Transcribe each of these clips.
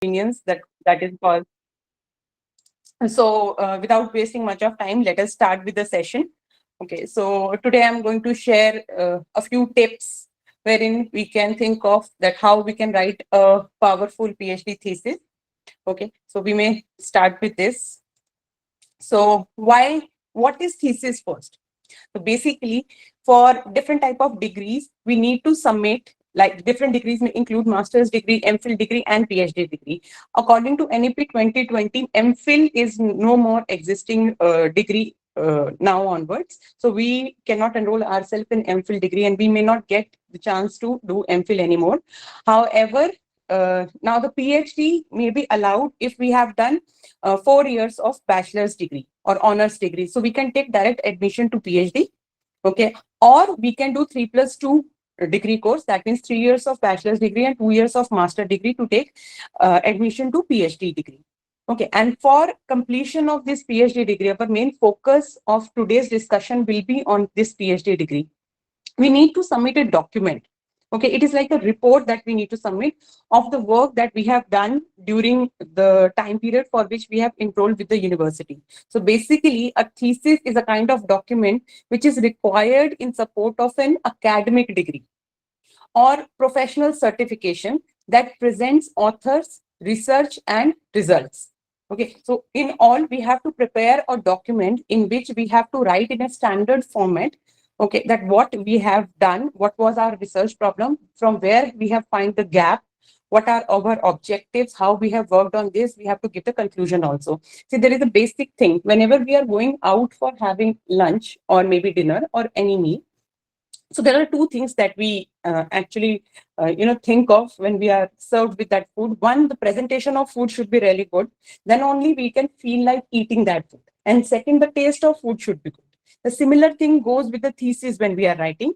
inconvenience that is caused. So without wasting much of time, let us start with the session. Okay, so today I'm going to share a few tips wherein we can think of that how we can write a powerful PhD thesis. Okay, so we may start with this. So what is thesis first? So basically, for different type of degrees, we need to submit, like different degrees may include master's degree, MPhil degree, and PhD degree. According to NEP 2020, MPhil is no more existing degree now onwards. So we cannot enroll ourselves in MPhil degree, and we may not get the chance to do MPhil anymore. However, now the PhD may be allowed if we have done 4 years of bachelor's degree or honors degree. So we can take direct admission to PhD, okay, or we can do 3+2 degree course. That means 3 years of bachelor's degree and 2 years of master degree to take admission to PhD degree. Okay, and for completion of this PhD degree, our main focus of today's discussion will be on this PhD degree. We need to submit a document. Okay, it is like a report that we need to submit of the work that we have done during the time period for which we have enrolled with the university. So basically, a thesis is a kind of document which is required in support of an academic degree or professional certification that presents authors, research, and results. Okay, so in all, we have to prepare a document in which we have to write in a standard format. Okay, that what we have done, what was our research problem, from where we have find the gap, what are our objectives, how we have worked on this, we have to give the conclusion also. See, there is a basic thing. Whenever we are going out for having lunch or maybe dinner or any meal, so there are two things that we actually think of when we are served with that food. One, the presentation of food should be really good. Then only we can feel like eating that food. And second, the taste of food should be good. The similar thing goes with the thesis when we are writing.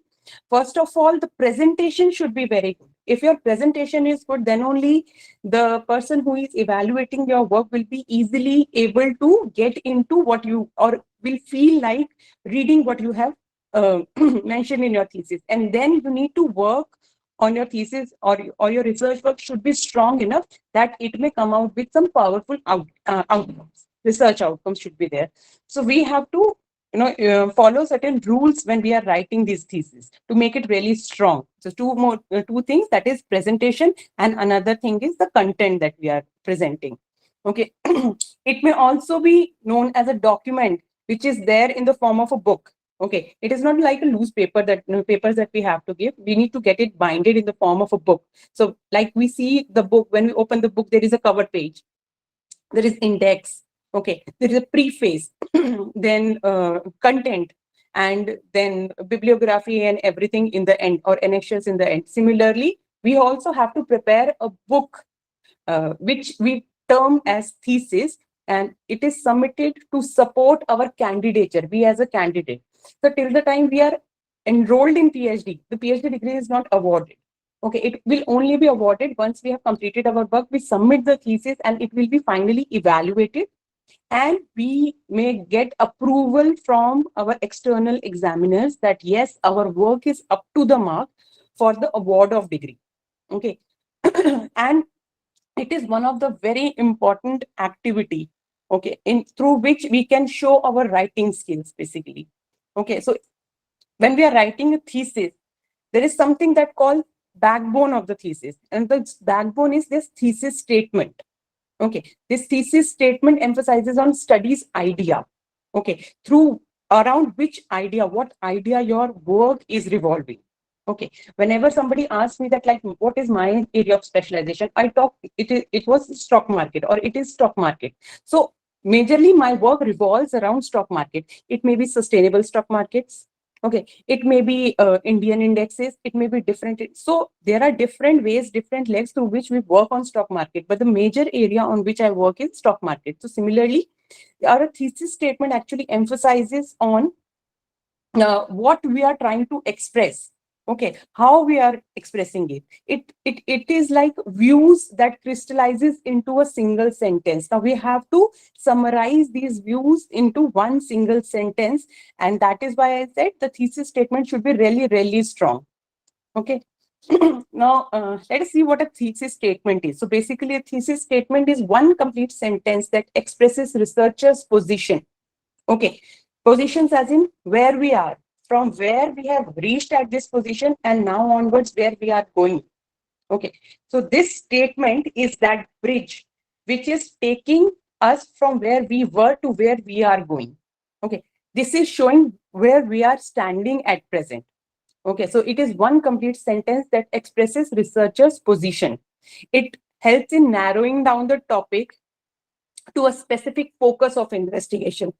First of all, the presentation should be very good. If your presentation is good, then only the person who is evaluating your work will be easily able to get into what you, or will feel like reading what you have mentioned in your thesis. And then you need to work on your thesis, or your research work should be strong enough that it may come out with some powerful outcomes. Research outcomes should be there. So we have to follow certain rules when we are writing these theses to make it really strong. So two things, that is presentation, and another thing is the content that we are presenting. Okay, it may also be known as a document which is there in the form of a book. Okay, it is not like a loose paper that papers that we have to give. We need to get it binded in the form of a book. So like we see the book, when we open the book, there is a cover page, there is index. Okay, there is a preface, then content, and then bibliography and everything in the end, or annexures in the end. Similarly, we also have to prepare a book which we term as thesis, and it is submitted to support our candidature, we as a candidate. So till the time we are enrolled in PhD, the PhD degree is not awarded. Okay, it will only be awarded once we have completed our work. We submit the thesis and it will be finally evaluated, and we may get approval from our external examiners that yes, our work is up to the mark for the award of degree. Okay, and it is one of the very important activity, okay, through which we can show our writing skills basically. Okay, so when we are writing a thesis, there is something that called backbone of the thesis, and the backbone is this thesis statement. Okay, this thesis statement emphasizes on studies idea. Okay, through around which idea, what idea your work is revolving. Okay, whenever somebody asks me that, like, what is my area of specialization, I talk, it was stock market, or it is stock market. So majorly my work revolves around stock market. It may be sustainable stock markets. Okay, it may be Indian indexes, it may be different. So there are different ways, different legs through which we work on stock market, but the major area on which I work is stock market. So similarly, our thesis statement actually emphasizes on what we are trying to express. Okay, how we are expressing it. It is like views that crystallizes into a single sentence. Now we have to summarize these views into one single sentence, and that is why I said the thesis statement should be really, really strong. Okay, Now, let us see what a thesis statement is. So basically, a thesis statement is one complete sentence that expresses researcher's position. Okay, positions as in where we are, from where we have reached at this position, and now onwards where we are going. Okay, so this statement is that bridge which is taking us from where we were to where we are going. Okay, this is showing where we are standing at present. Okay, so it is one complete sentence that expresses researcher's position. It helps in narrowing down the topic to a specific focus of investigation.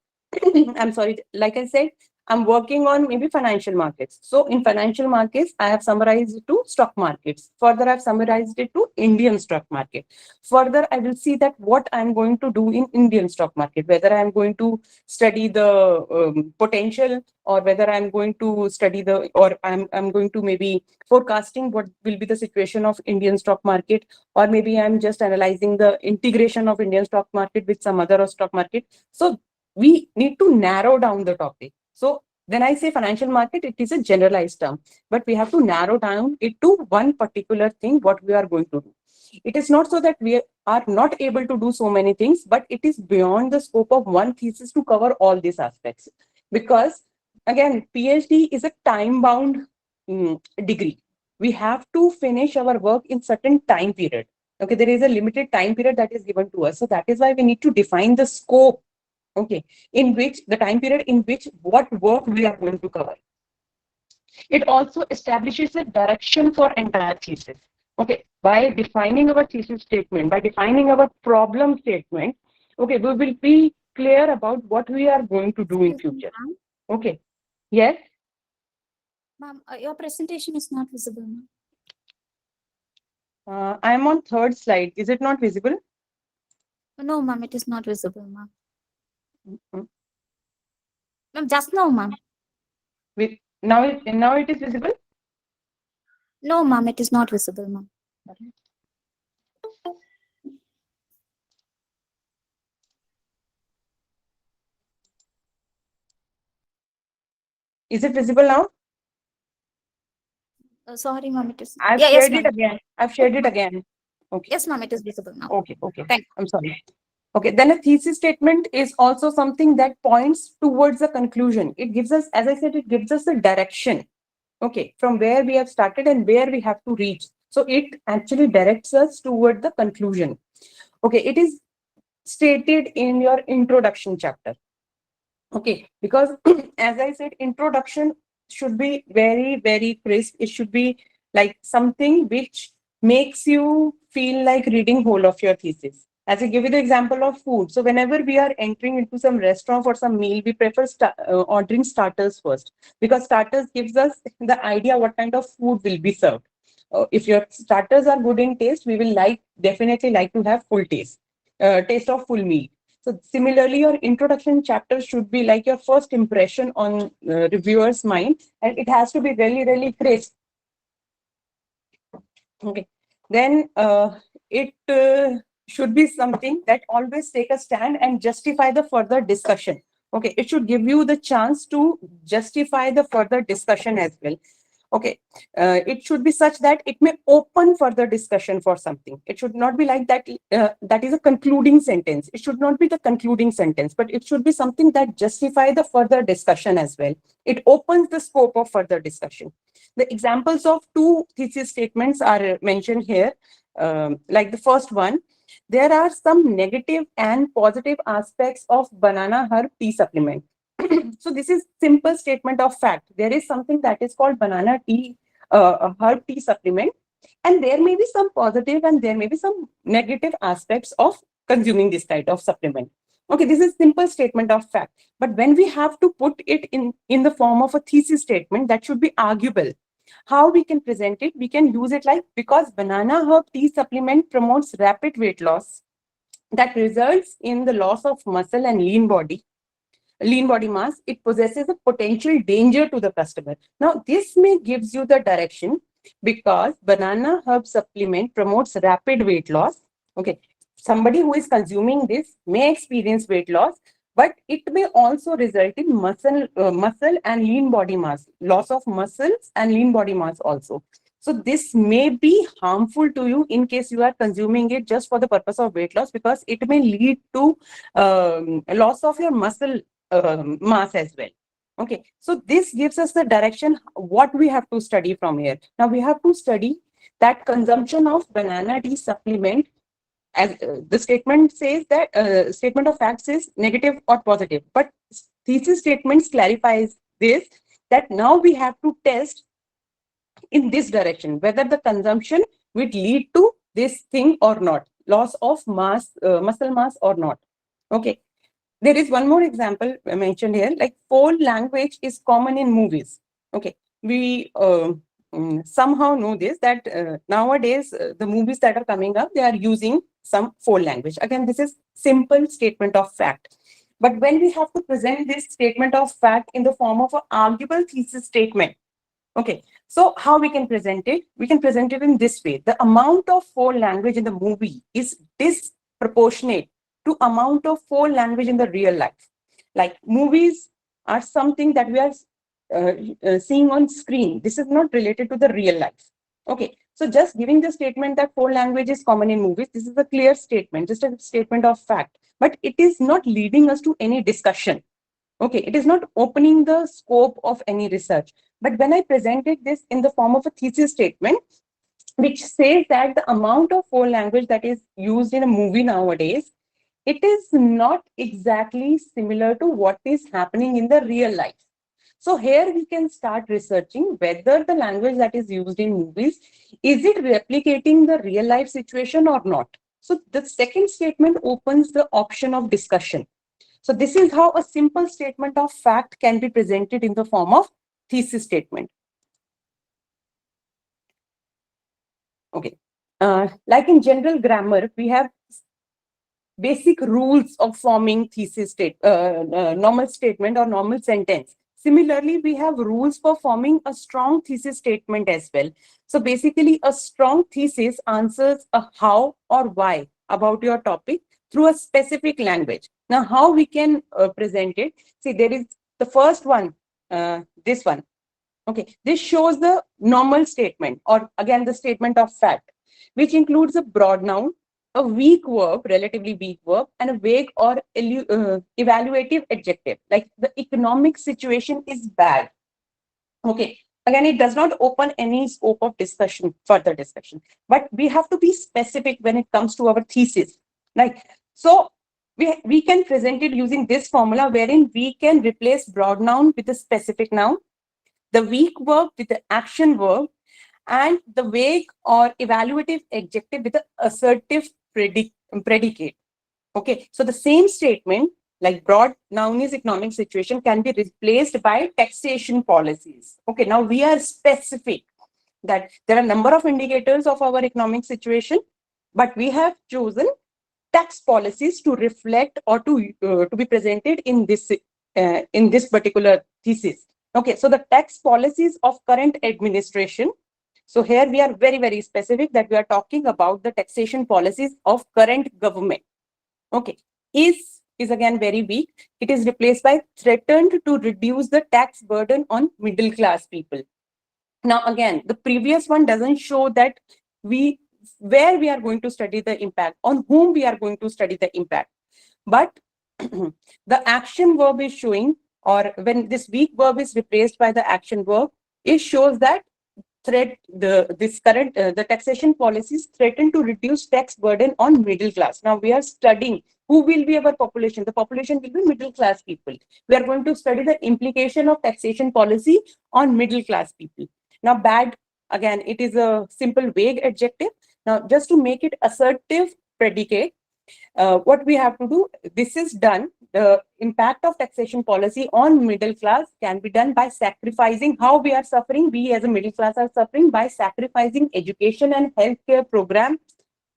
I'm sorry, like I said, I'm working on maybe financial markets. So in financial markets, I have summarized it to stock markets. Further, I've summarized it to Indian stock market. Further, I will see that what I'm going to do in Indian stock market, whether I'm going to study the potential, or whether I'm going to study the, or I'm going to maybe forecasting what will be the situation of Indian stock market, or maybe I'm just analyzing the integration of Indian stock market with some other stock market. So we need to narrow down the topic. So when I say financial market, it is a generalized term, but we have to narrow down it to one particular thing, what we are going to do. It is not so that we are not able to do so many things, but it is beyond the scope of one thesis to cover all these aspects. Because again, PhD is a time-bound degree. We have to finish our work in certain time period. Okay, there is a limited time period that is given to us. So that is why we need to define the scope, okay, in which the time period in which what work we are going to cover. It also establishes a direction for entire thesis. Okay, by defining our thesis statement, by defining our problem statement, okay, we will be clear about what we are going to do in future. Okay, yes. Ma'am, your presentation is not visible, ma'am. I am on third slide. Is it not visible? No, ma'am, it is not visible, ma'am. Mhm. Ma'am, just now, ma'am. Now it is visible. No, ma'am, it is not visible, ma'am. Is it visible now? Sorry, ma'am, it is. I've Yeah, yes, shared ma'am. it again. I've shared it again. Okay. Yes, ma'am, it is visible now. Okay. Okay. Thank I'm sorry. Okay. Then a thesis statement is also something that points towards a conclusion. It gives us, as I said, it gives us a direction. Okay. From where we have started and where we have to reach. So it actually directs us toward the conclusion. Okay. It is stated in your introduction chapter. Okay, because as I said, introduction should be very, very crisp. It should be like something which makes you feel like reading whole of your thesis. As I give you the example of food. So whenever we are entering into some restaurant for some meal, we prefer ordering starters first, because starters gives us the idea what kind of food will be served. If your starters are good in taste, we will definitely like to have full taste of full meal. So similarly, your introduction chapter should be like your first impression on reviewer's mind, and it has to be really, really crisp. Okay. Then it should be something that always take a stand and justify the further discussion. Okay. It should give you the chance to justify the further discussion as well. Okay, it should be such that it may open further discussion for something. It should not be like that. That is a concluding sentence. It should not be the concluding sentence, but it should be something that justify the further discussion as well. It opens the scope of further discussion. The examples of two thesis statements are mentioned here. Like the first one, there are some negative and positive aspects of banana herb tea supplement. So this is simple statement of fact. There is something that is called banana tea, herb tea supplement, and there may be some positive and there may be some negative aspects of consuming this type of supplement. Okay, this is simple statement of fact. But when we have to put it in the form of a thesis statement, that should be arguable. How we can present it? We can use it like, because banana herb tea supplement promotes rapid weight loss that results in the loss of muscle and lean body mass, it possesses a potential danger to the customer. Now, this may gives you the direction, because banana herb supplement promotes rapid weight loss. Okay, somebody who is consuming this may experience weight loss, but it may also result in muscle and lean body mass, loss of muscles and lean body mass also. So this may be harmful to you in case you are consuming it just for the purpose of weight loss, because it may lead to loss of your muscle mass as well. Okay, so this gives us the direction what we have to study from here. Now we have to study that consumption of banana D supplement, as the statement says that statement of fact says negative or positive, but thesis statements clarifies this, that now we have to test in this direction whether the consumption would lead to this thing or not, loss of mass, muscle mass or not. Okay, there is one more example mentioned here, like foreign language is common in movies. Okay, we somehow know this, that nowadays the movies that are coming up, they are using some foreign language. Again, this is simple statement of fact. But when we have to present this statement of fact in the form of an arguable thesis statement, okay, so how we can present it? We can present it in this way. The amount of foreign language in the movie is disproportionate to amount of foreign language in the real life. Like movies are something that we are seeing on screen. This is not related to the real life. Okay, so just giving the statement that foreign language is common in movies, this is a clear statement, just a statement of fact. But it is not leading us to any discussion. Okay, it is not opening the scope of any research. But when I presented this in the form of a thesis statement, which says that the amount of foreign language that is used in a movie nowadays, it is not exactly similar to what is happening in the real life. So here we can start researching whether the language that is used in movies, is it replicating the real life situation or not. So the second statement opens the option of discussion. So this is how a simple statement of fact can be presented in the form of thesis statement. Okay. Like in general grammar, we have basic rules of forming thesis normal statement or normal sentence. Similarly, we have rules for forming a strong thesis statement as well. So basically, a strong thesis answers a how or why about your topic through a specific language. Now, how we can present it? See, there is the first one, this one. Okay, this shows the normal statement, or again the statement of fact, which includes a broad noun, a weak verb, relatively weak verb, and a vague or evaluative adjective, like the economic situation is bad. Okay, again, it does not open any scope of discussion, further discussion, but we have to be specific when it comes to our thesis. Like, so we can present it using this formula, wherein we can replace broad noun with a specific noun, the weak verb with the action verb, and the vague or evaluative adjective with the assertive predicate. Okay, so the same statement, like broad noun is economic situation, can be replaced by taxation policies. Okay, now we are specific that there are a number of indicators of our economic situation, but we have chosen tax policies to reflect or to be presented in this particular thesis. Okay, so the tax policies of current administration. So here we are very, very specific that we are talking about the taxation policies of current government. Okay, is again very weak. It is replaced by threatened to reduce the tax burden on middle class people. Now again, the previous one doesn't show that where we are going to study the impact, on whom we are going to study the impact. But the action verb is showing, or when this weak verb is replaced by the action verb, it shows that the taxation policies threaten to reduce tax burden on middle class. Now we are studying who will be our population. The population will be middle class people. We are going to study the implication of taxation policy on middle class people. Now bad, again, it is a simple vague adjective. Now just to make it assertive predicate, what we have to do, this is done, the impact of taxation policy on middle class can be done by sacrificing, how we are suffering, we as a middle class are suffering by sacrificing education and healthcare program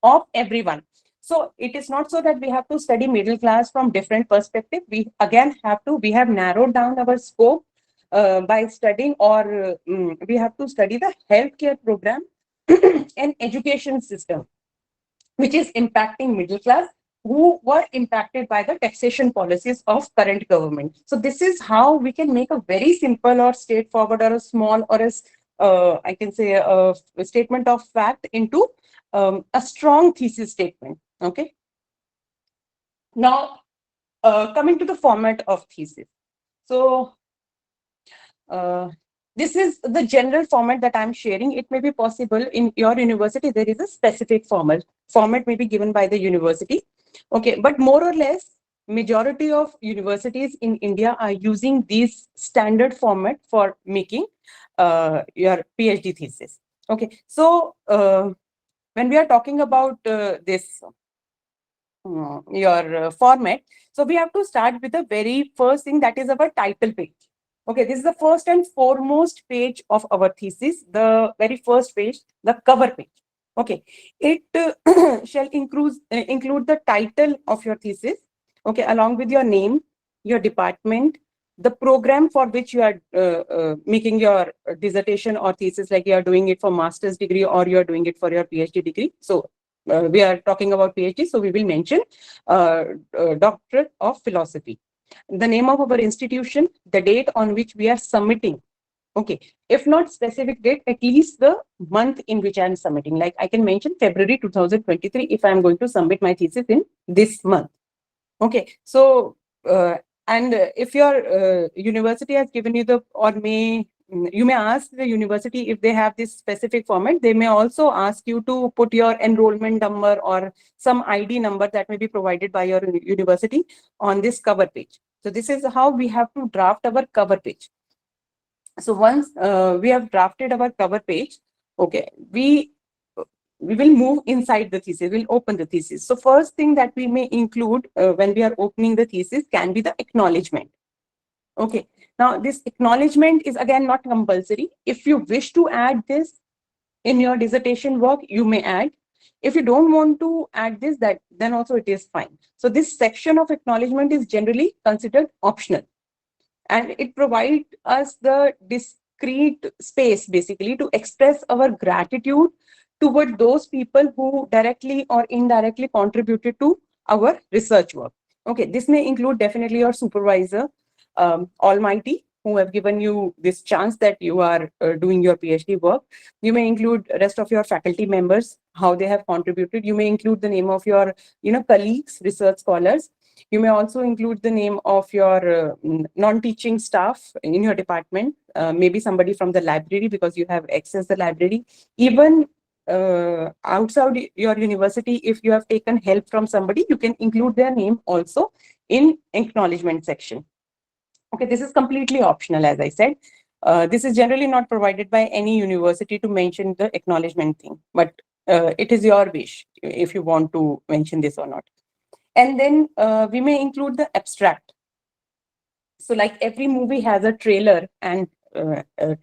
of everyone. So it is not so that we have to study middle class from different perspective. We again we have narrowed down our scope by studying, or we have to study the healthcare program and education system, which is impacting middle class, who were impacted by the taxation policies of current government. So this is how we can make a very simple or straightforward or a small or a I can say a statement of fact into a strong thesis statement. Okay. Now, coming to the format of thesis. So, uh, this is the general format that I'm sharing. It may be possible in your university, there is a specific format may be given by the university. Okay, but more or less, majority of universities in India are using these standard format for making your PhD thesis. Okay, so when we are talking about this your format, so we have to start with the very first thing, that is our title page. Okay, this is the first and foremost page of our thesis, the very first page, the cover page. Okay, it shall include the title of your thesis, okay, along with your name, your department, the program for which you are making your dissertation or thesis, like you are doing it for master's degree or you are doing it for your PhD degree. So we are talking about PhD, so we will mention Doctorate of Philosophy, the name of our institution, the date on which we are submitting. Okay, if not specific date, at least the month in which I am submitting. Like I can mention February 2023 if I am going to submit my thesis in this month. Okay, so and if your university has given you the, or you may ask the university if they have this specific format. They may also ask you to put your enrollment number or some ID number that may be provided by your university on this cover page. So this is how we have to draft our cover page. So once we have drafted our cover page, okay, we will move inside the thesis, we'll open the thesis. So first thing that we may include when we are opening the thesis can be the acknowledgement. Okay, now this acknowledgement is again not compulsory. If you wish to add this in your dissertation work, you may add. If you don't want to add this, that then also it is fine. So this section of acknowledgement is generally considered optional, and it provides us the discrete space basically to express our gratitude toward those people who directly or indirectly contributed to our research work. Okay, this may include definitely your supervisor, Almighty, who have given you this chance that you are doing your PhD work. You may include rest of your faculty members, how they have contributed. You may include the name of your, colleagues, research scholars. You may also include the name of your non-teaching staff in your department, maybe somebody from the library because you have accessed the library. Even outside your university, if you have taken help from somebody, you can include their name also in acknowledgement section. Okay, this is completely optional, as I said. This is generally not provided by any university to mention the acknowledgement thing, but it is your wish if you want to mention this or not. And then we may include the abstract. So like every movie has a trailer, and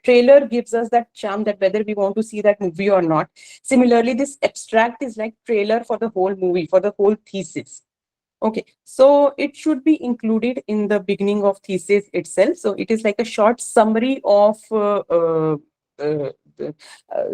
trailer gives us that charm that whether we want to see that movie or not. Similarly, this abstract is like trailer for the whole movie, for the whole thesis. Okay, so it should be included in the beginning of thesis itself. So it is like a short summary of uh,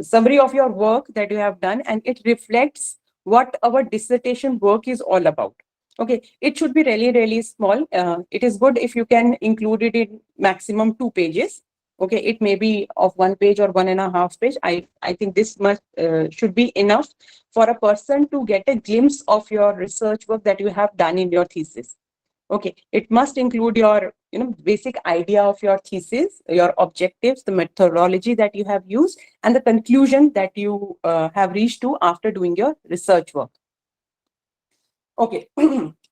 summary of your work that you have done, and it reflects what our dissertation work is all about. Okay, it should be really, really small. It is good if you can include it in maximum 2 pages. Okay, it may be of 1 page or 1.5 page. I think this must should be enough for a person to get a glimpse of your research work that you have done in your thesis. Okay, it must include your basic idea of your thesis, your objectives, the methodology that you have used, and the conclusion that you have reached to after doing your research work. Okay,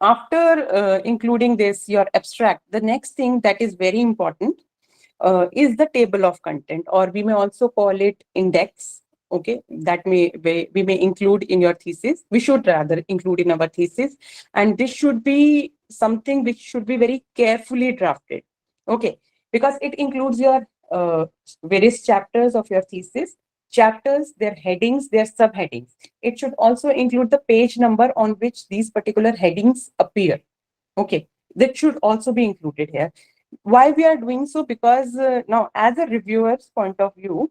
after including this, your abstract, the next thing that is very important is the table of content, or we may also call it index. Okay, that we may include in your thesis. We should rather include in our thesis, and this should be something which should be very carefully drafted. Okay, because it includes your various chapters of your thesis, chapters, their headings, their subheadings. It should also include the page number on which these particular headings appear. Okay, that should also be included here. Why we are doing so? Because now, as a reviewer's point of view,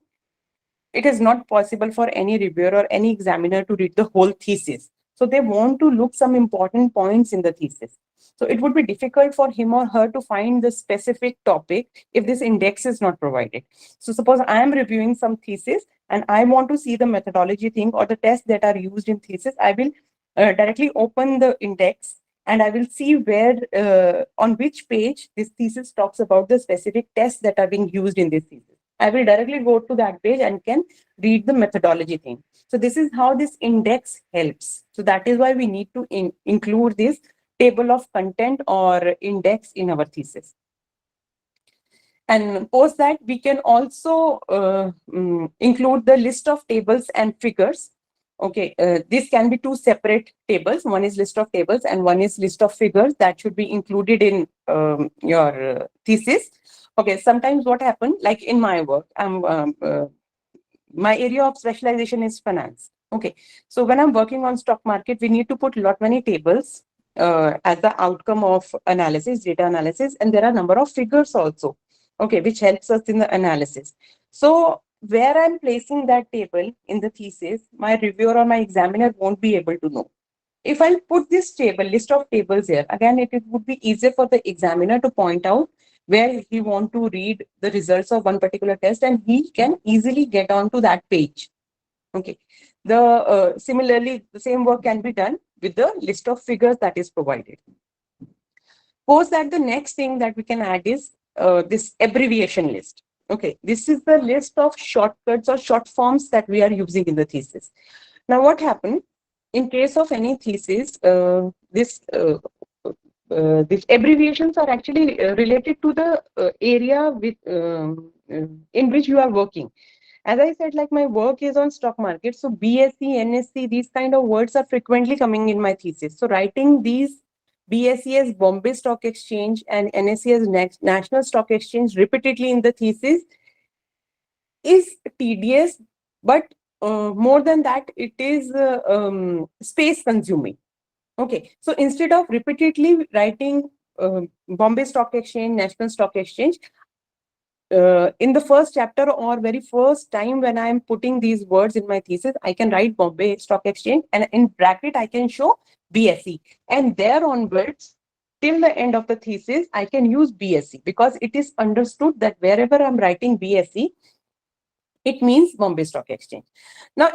it is not possible for any reviewer or any examiner to read the whole thesis. So they want to look some important points in the thesis. So it would be difficult for him or her to find the specific topic if this index is not provided. So suppose I am reviewing some thesis and I want to see the methodology thing or the tests that are used in thesis. I will directly open the index and I will see where, on which page this thesis talks about the specific tests that are being used in this thesis. I will directly go to that page and can read the methodology thing. So this is how this index helps. So that is why we need to include this table of content or index in our thesis. And post that, we can also include the list of tables and figures. Okay, this can be two separate tables. One is list of tables and one is list of figures that should be included in your thesis. Okay, sometimes what happens, like in my work, my area of specialization is finance. Okay, so when I'm working on stock market, we need to put lot many tables as the outcome of analysis, data analysis, and there are number of figures also. Okay, which helps us in the analysis. So where I'm placing that table in the thesis, my reviewer or my examiner won't be able to know. If I put this table, list of tables here, again, it would be easier for the examiner to point out where he want to read the results of one particular test and he can easily get onto that page. Okay. Similarly, the same work can be done with the list of figures that is provided. Suppose that the next thing that we can add is this abbreviation list. Okay, this is the list of shortcuts or short forms that we are using in the thesis. Now, what happened in case of any thesis? These abbreviations are actually related to the area in which you are working. As I said, like my work is on stock market, so BSE, NSE, these kind of words are frequently coming in my thesis. So writing these BSE as Bombay Stock Exchange and NSE as National Stock Exchange repeatedly in the thesis is tedious, but more than that, it is space consuming. Okay, so instead of repeatedly writing Bombay Stock Exchange, National Stock Exchange, in the first chapter or very first time when I am putting these words in my thesis, I can write Bombay Stock Exchange and in bracket I can show BSE. And there onwards, till the end of the thesis, I can use BSE because it is understood that wherever I'm writing BSE, it means Bombay Stock Exchange. Now,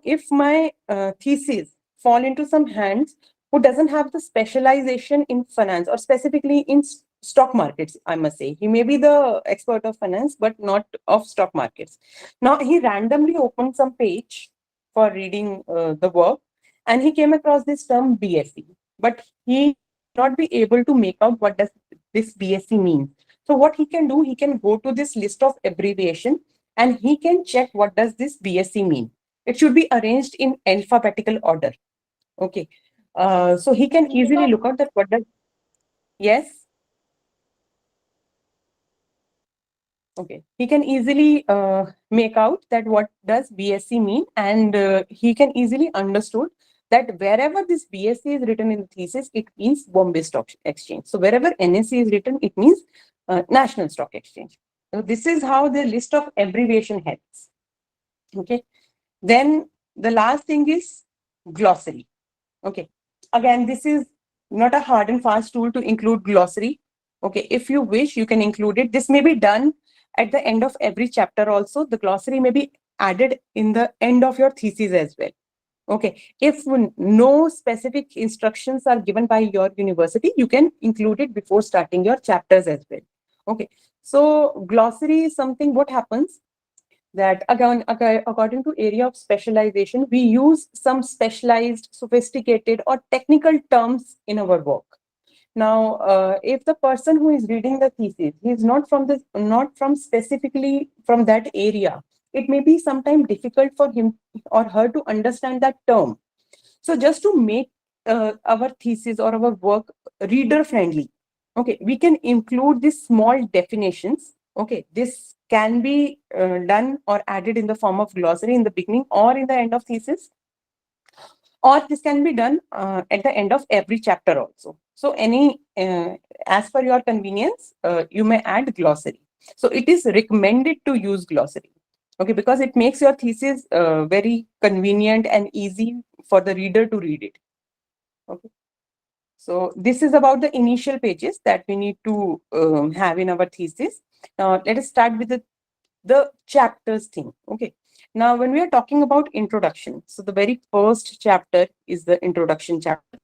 if my thesis fall into some hands who doesn't have the specialization in finance or specifically in stock markets, I must say, he may be the expert of finance, but not of stock markets. Now, he randomly opened some page for reading the work, and he came across this term BSE, but he not be able to make out what does this BSE mean. So what he can do, he can go to this list of abbreviation and he can check what does this BSE mean. It should be arranged in alphabetical order. Okay. So he can easily look out that what does, yes. Okay. He can easily make out that what does BSE mean and he can easily understood that wherever this BSE is written in the thesis, it means Bombay Stock Exchange. So wherever NSE is written, it means National Stock Exchange. So this is how the list of abbreviation helps. Okay. Then the last thing is glossary. Okay. Again, this is not a hard and fast tool to include glossary. Okay. If you wish, you can include it. This may be done at the end of every chapter also. The glossary may be added in the end of your thesis as well. Okay. If no specific instructions are given by your university, you can include it before starting your chapters as well. Okay. So glossary is something, what happens? That again, according to area of specialization, we use some specialized, sophisticated or technical terms in our work. Now, if the person who is reading the thesis, he is not from specifically from that area, it may be sometimes difficult for him or her to understand that term. So just to make our thesis or our work reader friendly, okay, we can include these small definitions. Okay, this can be done or added in the form of glossary in the beginning or in the end of thesis, or this can be done at the end of every chapter also. So as per your convenience, you may add glossary. So it is recommended to use glossary. Okay, because it makes your thesis very convenient and easy for the reader to read it. Okay. So this is about the initial pages that we need to have in our thesis. Now let us start with the chapters thing. Okay. Now when we are talking about introduction, so the very first chapter is the introduction chapter.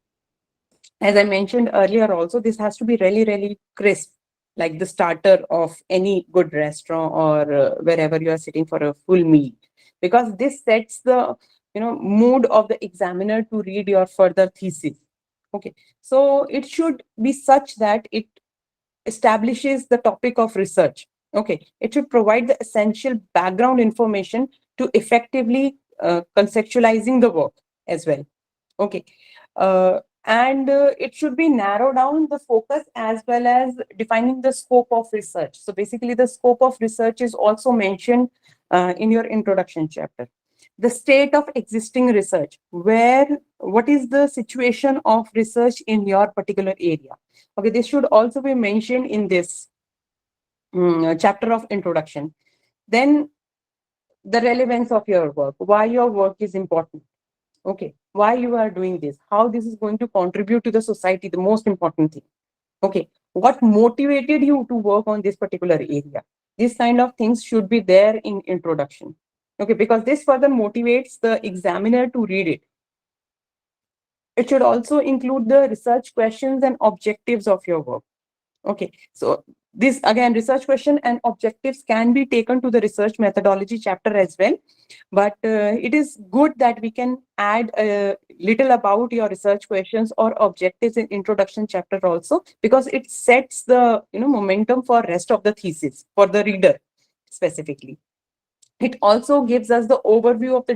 As I mentioned earlier also, this has to be really, really crisp, like the starter of any good restaurant or wherever you are sitting for a full meal, because this sets the mood of the examiner to read your further thesis. Okay, so it should be such that it establishes the topic of research. Okay, it should provide the essential background information to effectively conceptualizing the work as well. Okay. And it should be narrow down the focus as well as defining the scope of research. So basically, the scope of research is also mentioned in your introduction chapter. The state of existing research, what is the situation of research in your particular area? Okay, this should also be mentioned in this chapter of introduction. Then the relevance of your work, why your work is important. Okay, why you are doing this, how this is going to contribute to the society, the most important thing. Okay, what motivated you to work on this particular area? This kind of things should be there in introduction. Okay, because this further motivates the examiner to read it. It should also include the research questions and objectives of your work. Okay, so this again, research question and objectives can be taken to the research methodology chapter as well. But it is good that we can add a little about your research questions or objectives in introduction chapter also, because it sets the momentum for rest of the thesis for the reader specifically. It also gives us the overview of the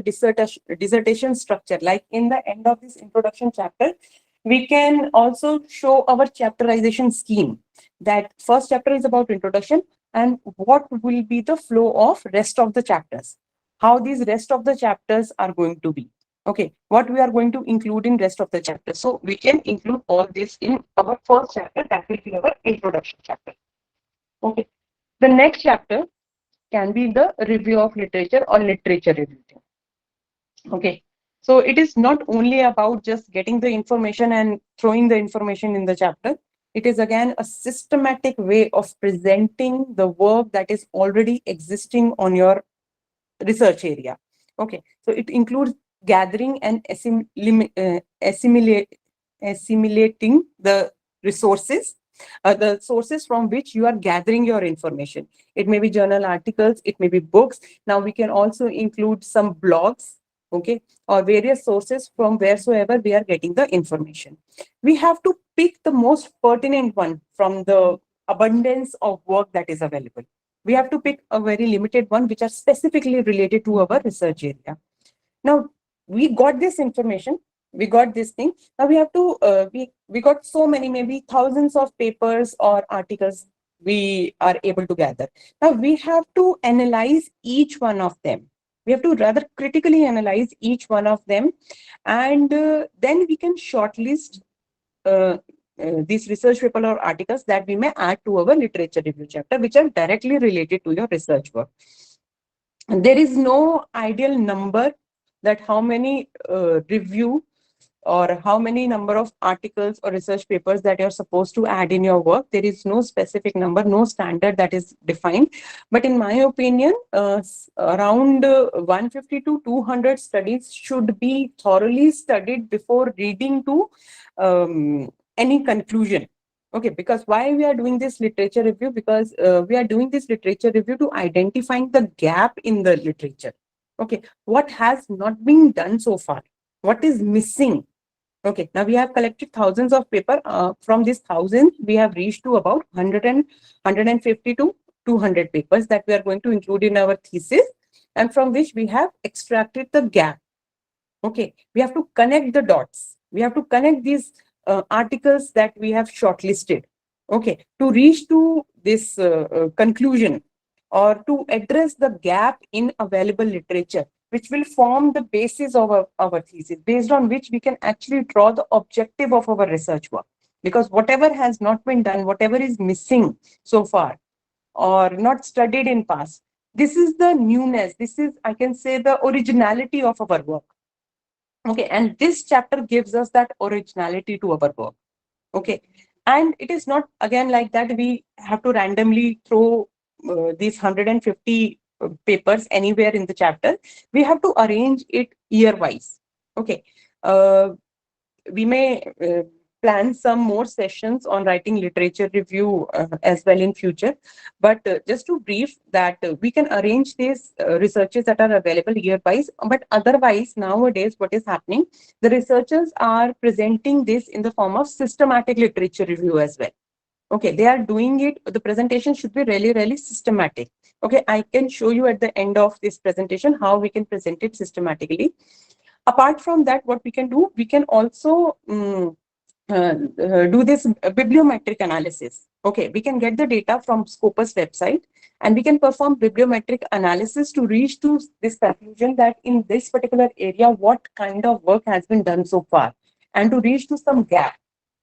dissertation structure. Like in the end of this introduction chapter, we can also show our chapterization scheme. That first chapter is about introduction and what will be the flow of rest of the chapters. How these rest of the chapters are going to be. Okay, what we are going to include in rest of the chapter. So we can include all this in our first chapter, that will be our introduction chapter. Okay, the next chapter can be the review of literature or literature review. Okay, so it is not only about just getting the information and throwing the information in the chapter. It is again a systematic way of presenting the work that is already existing on your research area. Okay, so it includes gathering and assimilating the sources from which you are gathering your information. It may be journal articles, it may be books. Now we can also include some blogs, okay, or various sources from wheresoever we are getting the information. We have to pick the most pertinent one from the abundance of work that is available. We have to pick a very limited one which are specifically related to our research area. Now we got this information, we got this thing. Now we have to we got so many, maybe thousands of papers or articles we are able to gather. Now we have to analyze each one of them. We have to rather critically analyze each one of them, and then we can shortlist uh, these research paper or articles that we may add to our literature review chapter, which are directly related to your research work. And there is no ideal number that how many review or how many number of articles or research papers that you're supposed to add in your work. There is no specific number, no standard that is defined. But in my opinion, around 150 to 200 studies should be thoroughly studied before reading to any conclusion. Okay, because why we are doing this literature review? Because we are doing this literature review to identifying the gap in the literature. Okay, what has not been done so far? What is missing? Okay, now we have collected thousands of paper. From these thousands, we have reached to about 150 to 200 papers that we are going to include in our thesis, and from which we have extracted the gap. Okay, we have to connect the dots. We have to connect these articles that we have shortlisted. Okay, to reach to this conclusion or to address the gap in available literature, which will form the basis of our thesis, based on which we can actually draw the objective of our research work. Because whatever has not been done, whatever is missing so far or not studied in past, This is the newness. This is, I can say, the originality of our work. Okay, and this chapter gives us that originality to our work. Okay, and it is not again like that we have to randomly throw these 150 papers anywhere in the chapter. We have to arrange it year wise. Okay, uh, we may plan some more sessions on writing literature review as well in future, but just to brief that we can arrange these researches that are available year wise, but otherwise nowadays what is happening, the researchers are presenting this in the form of systematic literature review as well. Okay, they are doing it, the presentation should be really really systematic. Okay, I can show you at the end of this presentation how we can present it systematically. Apart from that, what we can do, we can also do this bibliometric analysis. Okay, we can get the data from Scopus website and we can perform bibliometric analysis to reach to this conclusion that in this particular area, what kind of work has been done so far, and to reach to some gap.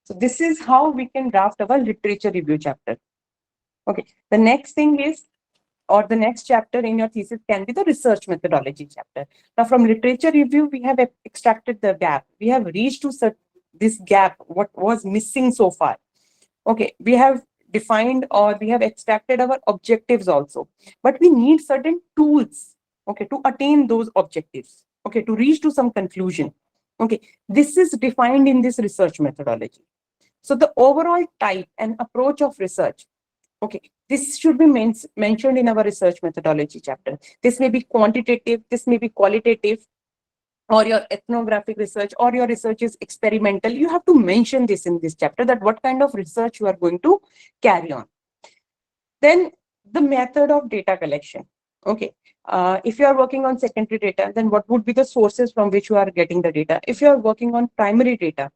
So this is how we can draft our literature review chapter. Okay, the next thing is, or the next chapter in your thesis can be the research methodology chapter. Now, from literature review, we have extracted the gap. We have reached to this gap, what was missing so far. Okay, we have defined or we have extracted our objectives also, but we need certain tools, okay, to attain those objectives, okay, to reach to some conclusion. Okay, this is defined in this research methodology. So the overall type and approach of research, okay, this should be mentioned in our research methodology chapter. This may be quantitative, this may be qualitative, or your ethnographic research, or your research is experimental. You have to mention this in this chapter, that what kind of research you are going to carry on. Then the method of data collection. Okay, if you are working on secondary data, then what would be the sources from which you are getting the data? If you are working on primary data,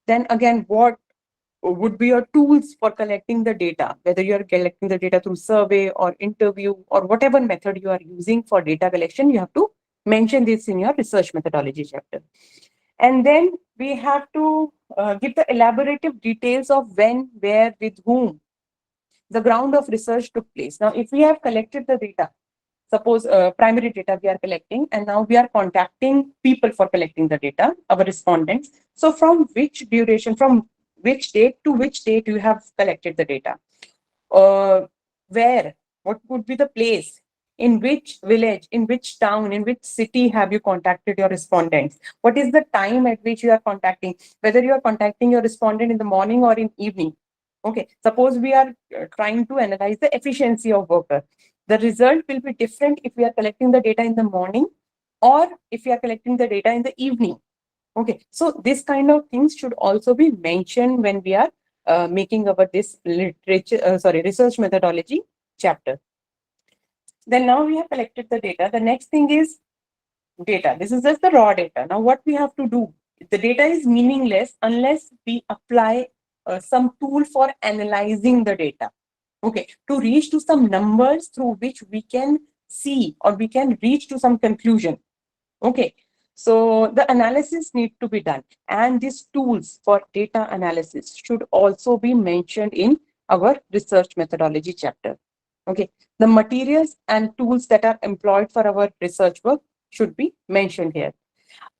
then again, what would be your tools for collecting the data, whether you are collecting the data through survey or interview or whatever method you are using for data collection, you have to mention this in your research methodology chapter. And then we have to give the elaborative details of when, where, with whom the ground of research took place. Now, if we have collected the data, suppose primary data we are collecting, and now we are contacting people for collecting the data, our respondents. So from which duration, from which date to which date you have collected the data? Where? What would be the place? In which village, in which town, in which city have you contacted your respondents? What is the time at which you are contacting? Whether you are contacting your respondent in the morning or in evening. Okay, suppose we are trying to analyze the efficiency of worker. The result will be different if we are collecting the data in the morning or if we are collecting the data in the evening. Okay, so this kind of things should also be mentioned when we are making our this research methodology chapter. Then now we have collected the data. The next thing is data. This is just the raw data. Now what we have to do, the data is meaningless unless we apply some tool for analyzing the data. Okay, to reach to some numbers through which we can see or we can reach to some conclusion. Okay, so the analysis need to be done, and these tools for data analysis should also be mentioned in our research methodology chapter. Okay, the materials and tools that are employed for our research work should be mentioned here.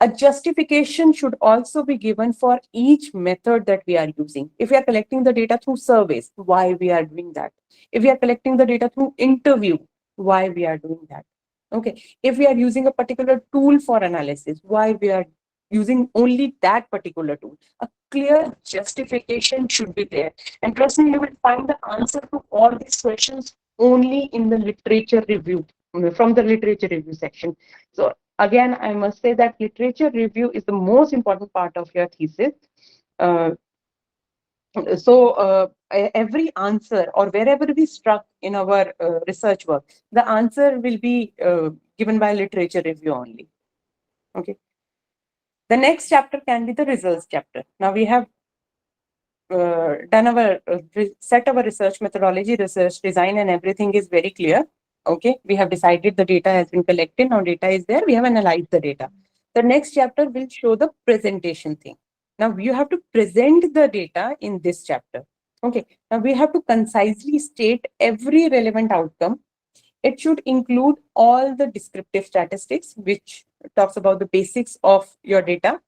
A justification should also be given for each method that we are using. If we are collecting the data through surveys, why we are doing that? If we are collecting the data through interview, why we are doing that? Okay, if we are using a particular tool for analysis, why we are using only that particular tool? A clear justification should be there. And trust me, you will find the answer to all these questions only in the literature review, from the literature review section. So again, I must say that literature review is the most important part of your thesis. Uh, every answer or wherever we struck in our research work, the answer will be given by literature review only. Okay. The next chapter can be the results chapter. Now we have done our set our research methodology, research design, and everything is very clear. Okay, we have decided the data has been collected. Now data is there. We have analyzed the data. The next chapter will show the presentation thing. Now you have to present the data in this chapter. Okay. Now we have to concisely state every relevant outcome, It should include all the descriptive statistics, which talks about the basics of your data,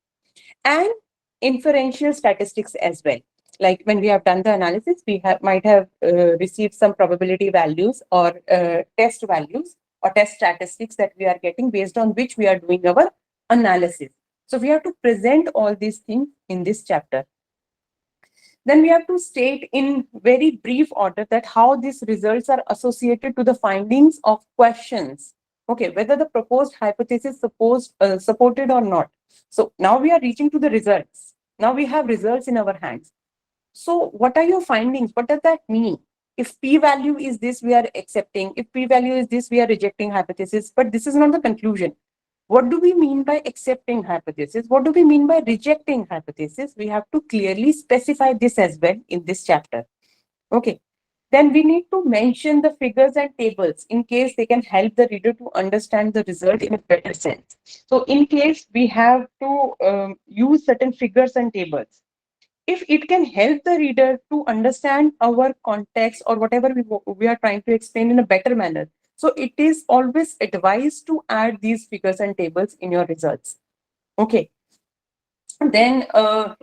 and inferential statistics as well. Like when we have done the analysis, we might have received some probability values or test values or test statistics that we are getting, based on which we are doing our analysis. So we have to present all these things in this chapter. Then we have to state in very brief order that how these results are associated to the findings of questions. Okay, whether the proposed hypothesis supported or not. So now we are reaching to the results. Now we have results in our hands. So what are your findings? What does that mean? If p-value is this, we are accepting. If p-value is this, we are rejecting hypothesis. But this is not the conclusion. What do we mean by accepting hypothesis? What do we mean by rejecting hypothesis? We have to clearly specify this as well in this chapter. Okay. Then we need to mention the figures and tables in case they can help the reader to understand the result in a better sense. So in case we have to use certain figures and tables, if it can help the reader to understand our context or whatever we are trying to explain in a better manner, so it is always advised to add these figures and tables in your results. Okay. Then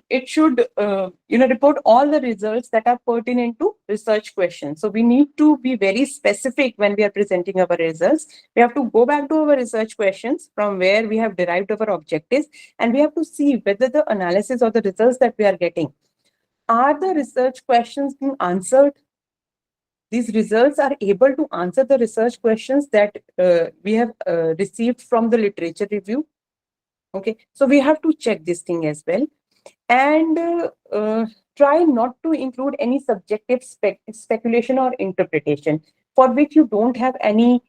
it should report all the results that are pertinent to research questions. So we need to be very specific when we are presenting our results. We have to go back to our research questions from where we have derived our objectives, and we have to see whether the analysis or the results that we are getting, are the research questions being answered. These results are able to answer the research questions that we have received from the literature review. Okay, so we have to check this thing as well. And try not to include any subjective speculation or interpretation for which you don't have any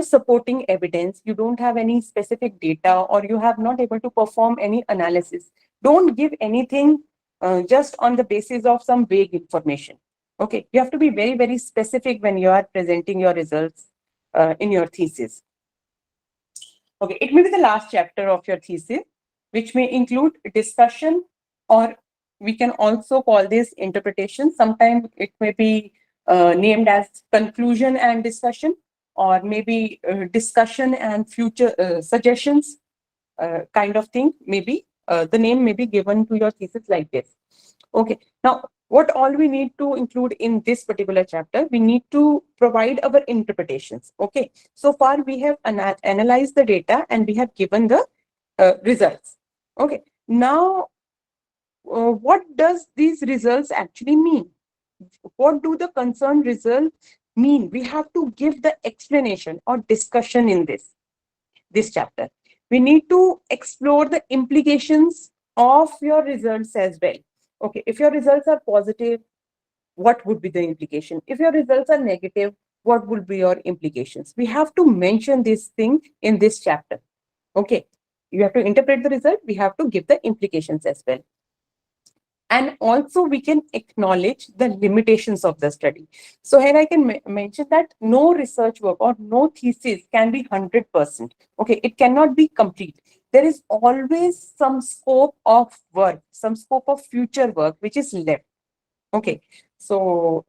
supporting evidence, you don't have any specific data, or you have not able to perform any analysis. Don't give anything just on the basis of some vague information. Okay, you have to be very, very specific when you are presenting your results in your thesis. Okay, it may be the last chapter of your thesis, which may include discussion, or we can also call this interpretation. Sometimes it may be named as conclusion and discussion, or maybe discussion and future suggestions kind of thing. Maybe the name may be given to your thesis like this. Okay, now what all we need to include in this particular chapter, we need to provide our interpretations. Okay, so far we have analyzed the data and we have given the results. Okay, now what does these results actually mean? What do the concerned results mean? We have to give the explanation or discussion in this chapter. We need to explore the implications of your results as well. Okay, if your results are positive, what would be the implication? If your results are negative, what would be your implications? We have to mention this thing in this chapter. Okay, you have to interpret the result, we have to give the implications as well. And also we can acknowledge the limitations of the study. So here I can mention that no research work or no thesis can be 100%. Okay, it cannot be complete. There is always some scope of work, some scope of future work which is left. Okay, so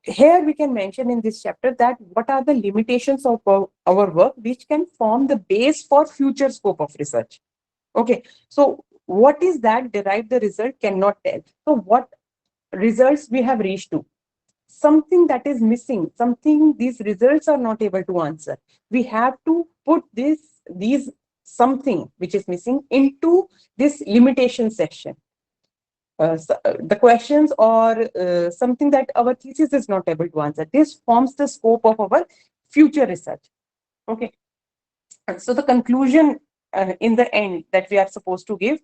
here we can mention in this chapter that what are the limitations of our work which can form the base for future scope of research. Okay, so what is that derived the result cannot tell. So what results we have reached to? Something that is missing, something these results are not able to answer. We have to put these something which is missing into this limitation section. The questions or something that our thesis is not able to answer. This forms the scope of our future research. Okay, so the conclusion in the end that we are supposed to give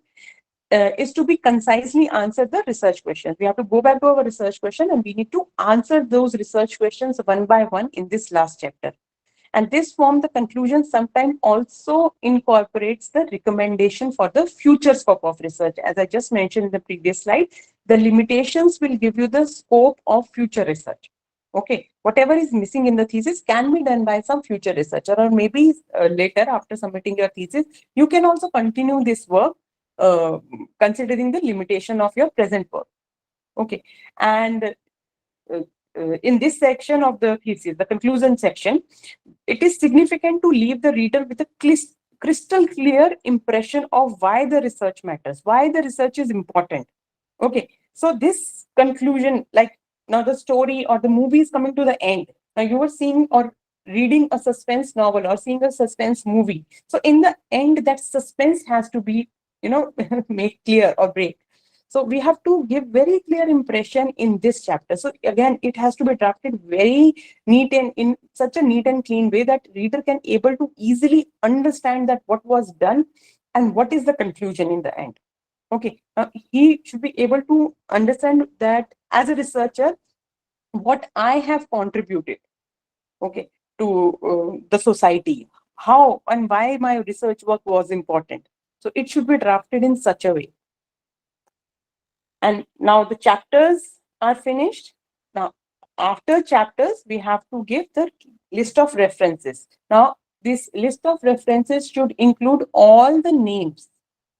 is to be concisely answer the research questions. We have to go back to our research question and we need to answer those research questions one by one in this last chapter. And this form, the conclusion, sometimes also incorporates the recommendation for the future scope of research. As I just mentioned in the previous slide, the limitations will give you the scope of future research. Okay, whatever is missing in the thesis can be done by some future researcher, or maybe later after submitting your thesis, you can also continue this work considering the limitation of your present work. Okay, and in this section of the thesis, the conclusion section, it is significant to leave the reader with a crystal clear impression of why the research matters, why the research is important. Okay, so this conclusion, like now the story or the movie is coming to the end. Now you are seeing or reading a suspense novel or seeing a suspense movie. So in the end, that suspense has to be, made clear or break. So we have to give very clear impression in this chapter. So again, it has to be drafted very neat and in such a neat and clean way that reader can able to easily understand that what was done and what is the conclusion in the end. Okay, he should be able to understand that as a researcher, what I have contributed, okay, to the society, how and why my research work was important. So it should be drafted in such a way. And now the chapters are finished. Now, after chapters, we have to give the list of references. Now, this list of references should include all the names,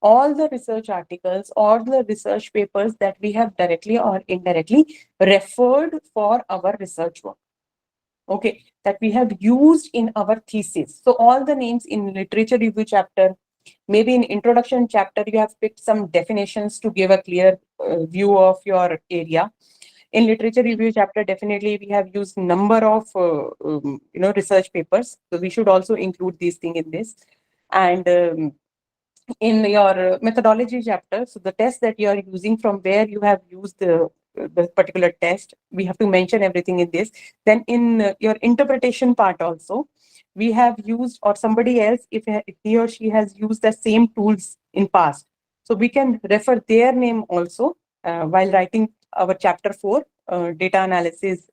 all the research articles, all the research papers that we have directly or indirectly referred for our research work. Okay, that we have used in our thesis. So all the names in literature review chapter, maybe in introduction chapter, you have picked some definitions to give a clear view of your area. In literature review chapter, definitely we have used number of research papers. So we should also include these things in this. And in your methodology chapter, so the test that you are using, from where you have used the particular test, we have to mention everything in this. Then in your interpretation part also, we have used, or somebody else, if he or she has used the same tools in past, so we can refer their name also while writing our chapter 4, data analysis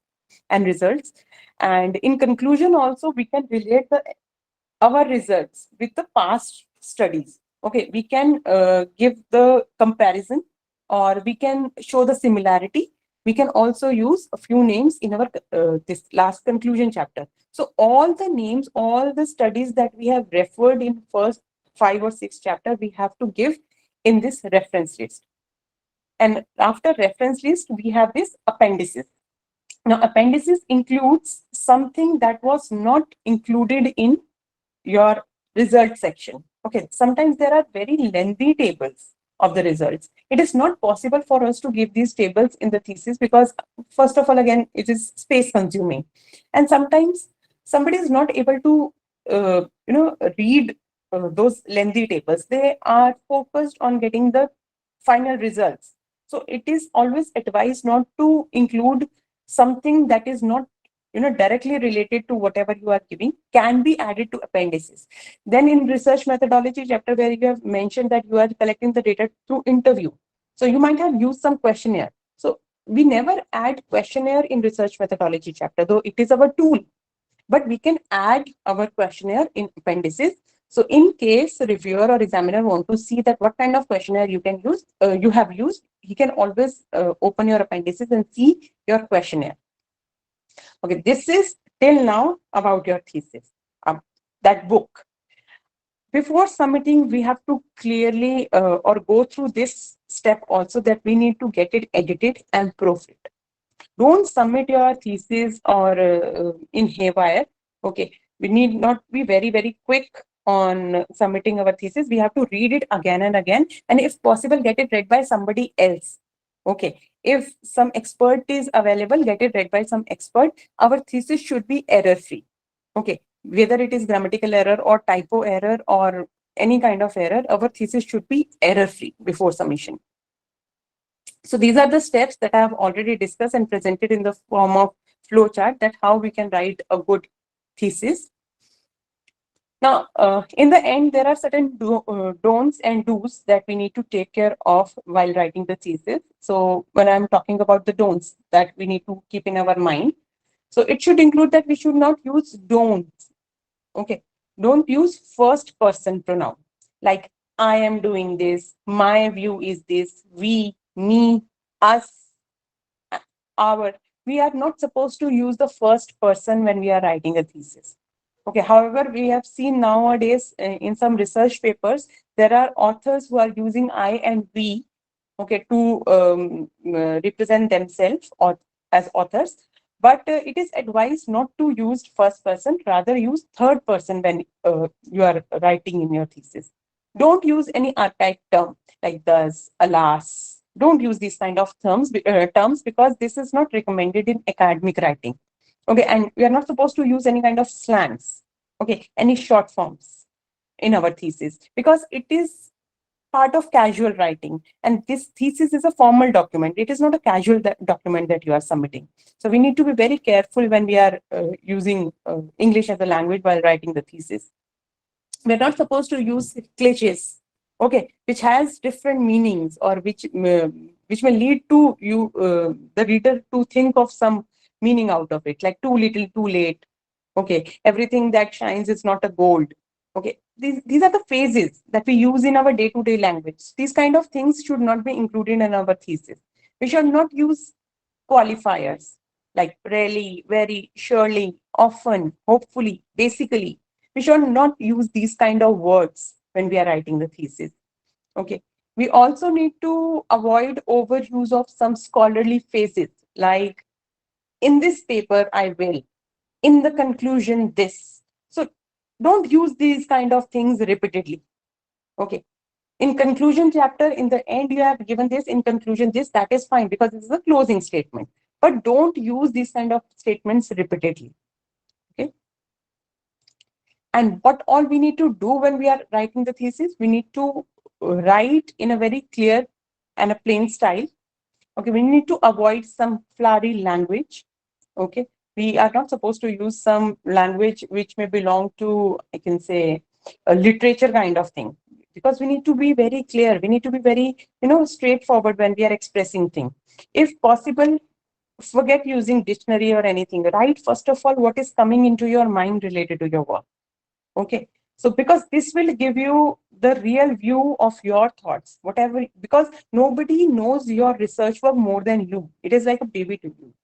and results. And in conclusion also, we can relate our results with the past studies. Okay, we can give the comparison, or we can show the similarity. We can also use a few names in our this last conclusion chapter. So all the names, all the studies that we have referred in first 5 or 6 chapter, we have to give in this reference list. And after reference list, we have this appendices. Now, appendices includes something that was not included in your result section. Okay, sometimes there are very lengthy tables of the results. It is not possible for us to give these tables in the thesis because, first of all, again, it is space consuming. And sometimes somebody is not able to, read those lengthy tables. They are focused on getting the final results. So it is always advised not to include something that is not directly related to whatever you are giving, can be added to appendices. Then in research methodology chapter, where you have mentioned that you are collecting the data through interview, so you might have used some questionnaire. So we never add questionnaire in research methodology chapter, though it is our tool, but we can add our questionnaire in appendices. So in case a reviewer or examiner want to see that what kind of questionnaire you can use, you have used, he can always open your appendices and see your questionnaire. Okay, this is till now about your thesis, that book. Before submitting, we have to clearly or go through this step also, that we need to get it edited and proofread. Don't submit your thesis or in haywire. Okay, we need not be very, very quick on submitting our thesis. We have to read it again and again, and if possible, get it read by somebody else. Okay, if some expert is available, get it read by some expert. Our thesis should be error free. Okay, whether it is grammatical error or typo error or any kind of error, our thesis should be error free before submission. So these are the steps that I have already discussed and presented in the form of flowchart, that how we can write a good thesis. Now, in the end, there are certain don'ts and do's that we need to take care of while writing the thesis. So when I'm talking about the don'ts that we need to keep in our mind, so it should include that we should not use don'ts. Okay, don't use first person pronoun like I am doing this, my view is this, we, me, us, our. We are not supposed to use the first person when we are writing a thesis. Okay, however, we have seen nowadays in some research papers, there are authors who are using I and we, okay, to represent themselves or as authors. But it is advised not to use first person, rather use third person when you are writing in your thesis. Don't use any archaic term like thus, alas. Don't use these kind of terms because this is not recommended in academic writing. Okay, and we are not supposed to use any kind of slangs. Okay, any short forms in our thesis because it is part of casual writing, and this thesis is a formal document. It is not a casual document that you are submitting. So we need to be very careful when we are using English as a language while writing the thesis. We're not supposed to use cliches, okay, which has different meanings or which may lead to you the reader to think of some meaning out of it, like too little too late. Okay, everything that shines is not a gold. Okay, these are the phases that we use in our day-to-day language. These kind of things should not be included in our thesis. We should not use qualifiers like really, very, surely, often, hopefully, basically. We should not use these kind of words when we are writing the thesis. Okay. We also need to avoid overuse of some scholarly phrases like in this paper, I will, in the conclusion, this. So don't use these kind of things repeatedly. Okay. In conclusion chapter, in the end, you have given this, in conclusion, this, that is fine because this is a closing statement. But don't use these kind of statements repeatedly. Okay. And what all we need to do when we are writing the thesis, we need to write in a very clear and a plain style. Okay, we need to avoid some flowery language. Okay, we are not supposed to use some language which may belong to, I can say, a literature kind of thing, because we need to be very clear. We need to be very, straightforward when we are expressing things. If possible, forget using dictionary or anything. Write first of all what is coming into your mind related to your work. Okay. So because this will give you the real view of your thoughts, whatever, because nobody knows your research work more than you. It is like a baby to you,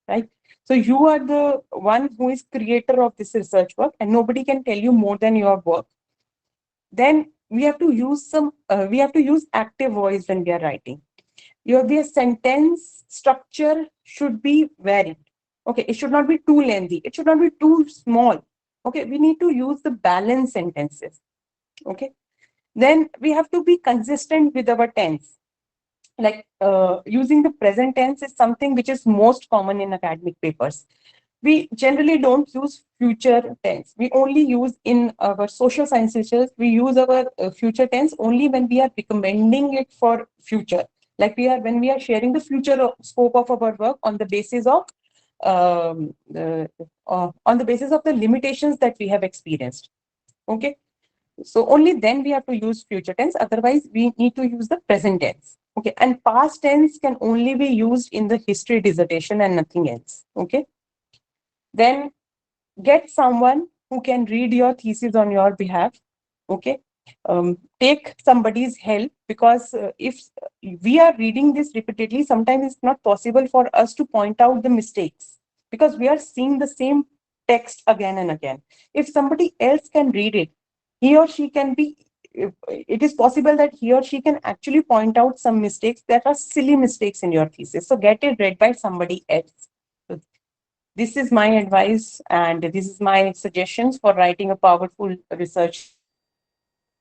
right? So you are the one who is creator of this research work, and nobody can tell you more than your work. Then we have to use active voice when we are writing. Your sentence structure should be varied. Okay, it should not be too lengthy. It should not be too small. Okay, we need to use the balanced sentences. Okay, then we have to be consistent with our tense. Like using the present tense is something which is most common in academic papers. We generally don't use future tense. We only use in our social science teachers, we use our future tense only when we are recommending it for future. Like when we are sharing the future scope of our work on the basis of on the basis of the limitations that we have experienced. Okay. So only then we have to use future tense. Otherwise, we need to use the present tense. Okay. And past tense can only be used in the history dissertation and nothing else. Okay. Then get someone who can read your thesis on your behalf. Okay. Take somebody's help, because if we are reading this repeatedly, sometimes it's not possible for us to point out the mistakes because we are seeing the same text again and again. If somebody else can read it, he or she can be, it is possible that he or she can actually point out some mistakes that are silly mistakes in your thesis. So get it read by somebody else. So this is my advice and this is my suggestions for writing a powerful research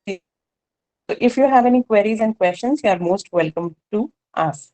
thesis. So if you have any queries and questions, you are most welcome to ask.